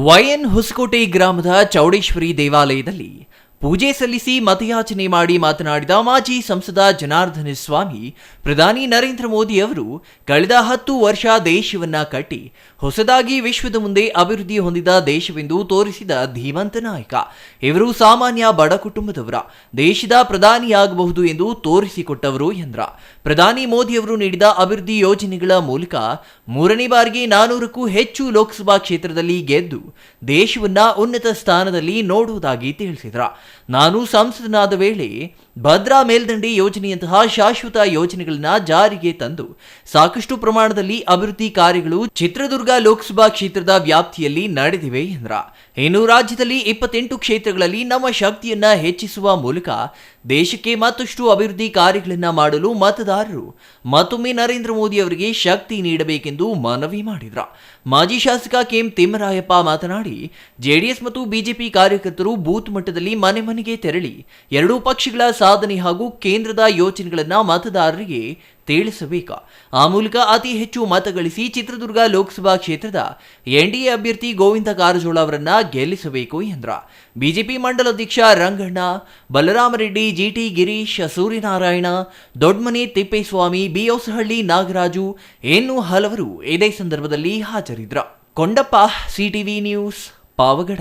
YN Hosakote ಗ್ರಾಮದ ಚೌಡೇಶ್ವರಿ ದೇವಾಲಯದಲ್ಲಿ ಪೂಜೆ ಸಲ್ಲಿಸಿ ಮತಯಾಚನೆ ಮಾಡಿ ಮಾತನಾಡಿದ ಮಾಜಿ ಸಂಸದ ಜನಾರ್ದನ ಸ್ವಾಮಿ, ಪ್ರಧಾನಿ ನರೇಂದ್ರ ಮೋದಿ ಅವರು ಕಳೆದ 10 ವರ್ಷ ದೇಶವನ್ನ ಕಟ್ಟಿ ಹೊಸದಾಗಿ ವಿಶ್ವದ ಮುಂದೆ ಅಭಿವೃದ್ಧಿ ಹೊಂದಿದ ದೇಶವೆಂದು ತೋರಿಸಿದ ಧೀಮಂತ ನಾಯಕ. ಇವರು ಸಾಮಾನ್ಯ ಬಡ ಕುಟುಂಬದವರ ದೇಶದ ಪ್ರಧಾನಿಯಾಗಬಹುದು ಎಂದು ತೋರಿಸಿಕೊಟ್ಟವರು ಎಂದ್ರ. ಪ್ರಧಾನಿ ಮೋದಿಯವರು ನೀಡಿದ ಅಭಿವೃದ್ಧಿ ಯೋಜನೆಗಳ ಮೂಲಕ 3ನೇ ಬಾರಿಗೆ 400ಕ್ಕೂ ಹೆಚ್ಚು ಲೋಕಸಭಾ ಕ್ಷೇತ್ರದಲ್ಲಿ ಗೆದ್ದು ದೇಶವನ್ನ ಉನ್ನತ ಸ್ಥಾನದಲ್ಲಿ ನೋಡುವುದಾಗಿ ತಿಳಿಸಿದ್ರ. ನಾನು ಸಂಸದನಾದ ವೇಳೆ ಭದ್ರಾ ಮೇಲ್ದಂಡೆ ಯೋಜನೆಯಂತಹ ಶಾಶ್ವತ ಯೋಜನೆಗಳನ್ನ ಜಾರಿಗೆ ತಂದು ಸಾಕಷ್ಟು ಪ್ರಮಾಣದಲ್ಲಿ ಅಭಿವೃದ್ಧಿ ಕಾರ್ಯಗಳು ಚಿತ್ರದುರ್ಗ ಲೋಕಸಭಾ ಕ್ಷೇತ್ರದ ವ್ಯಾಪ್ತಿಯಲ್ಲಿ ನಡೆದಿವೆ ಎಂದ್ರ. ಇನ್ನು ರಾಜ್ಯದಲ್ಲಿ 28 ಕ್ಷೇತ್ರಗಳಲ್ಲಿ ನಮ್ಮ ಶಕ್ತಿಯನ್ನ ಹೆಚ್ಚಿಸುವ ಮೂಲಕ ದೇಶಕ್ಕೆ ಮತ್ತಷ್ಟು ಅಭಿವೃದ್ಧಿ ಕಾರ್ಯಗಳನ್ನ ಮಾಡಲು ಮತದಾರರು ಮತ್ತೊಮ್ಮೆ ನರೇಂದ್ರ ಮೋದಿ ಅವರಿಗೆ ಶಕ್ತಿ ನೀಡಬೇಕೆಂದು ಮನವಿ ಮಾಡಿದ್ರ. ಮಾಜಿ ಶಾಸಕ ಕೆಎಂ ತಿಮ್ಮರಾಯಪ್ಪ ಮಾತನಾಡಿ, ಜೆಡಿಎಸ್ ಮತ್ತು ಬಿಜೆಪಿ ಕಾರ್ಯಕರ್ತರು ಬೂತ್ ಮಟ್ಟದಲ್ಲಿ ಮನೆ ಮನೆಗೆ ತೆರಳಿ ಎರಡೂ ಪಕ್ಷಗಳ ಸಾಧನೆ ಹಾಗೂ ಕೇಂದ್ರದ ಯೋಜನೆಗಳನ್ನ ಮತದಾರರಿಗೆ ತಿಳಿಸಬೇಕು. ಆ ಮೂಲಕ ಅತಿ ಹೆಚ್ಚು ಮತ ಗಳಿಸಿ ಚಿತ್ರದುರ್ಗ ಲೋಕಸಭಾ ಕ್ಷೇತ್ರದ ಎನ್ಡಿಎ ಅಭ್ಯರ್ಥಿ ಗೋವಿಂದ ಕಾರಜೋಳ ಅವರನ್ನ ಗೆಲ್ಲಿಸಬೇಕು ಎಂದ್ರ. ಬಿಜೆಪಿ ಮಂಡಲಾಧ್ಯಕ್ಷ ರಂಗಣ್ಣ, ಬಲರಾಮರೆಡ್ಡಿ, ಜಿಟಿ ಗಿರೀಶ್, ಸೂರ್ಯನಾರಾಯಣ, ದೊಡ್ಡಮನೆ ತಿಪ್ಪೇಸ್ವಾಮಿ, ಬಿಹೊಸಹಳ್ಳಿ ನಾಗರಾಜು ಇನ್ನೂ ಹಲವರು ಇದೇ ಸಂದರ್ಭದಲ್ಲಿ ಹಾಜರಿದ್ದರು. Kondappa, CTV news, Pavagada.